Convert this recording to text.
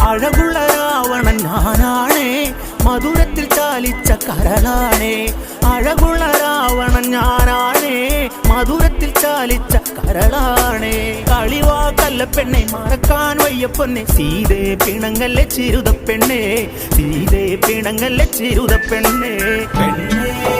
അഴകുള്ള രാവണൻ ഞാനാണേ, മധുരത്തിൽ ചാലിച്ച കരളാണേ. അഴകുള്ള രാവണൻ ഞാനാണേ, മധുരത്തിൽ ചാലിച്ച കരളാണേ. കളിവാക്കല്ല പെണ്ണെ, മറക്കാൻ വയ്യ പൊന്നെ, സീതേ പിണങ്ങല്ലേ ചിരുത പെണ്ണെ, സീതേ പിണങ്ങല്ലേ ചിരുത പെണ്ണെ. പെണ്ണേ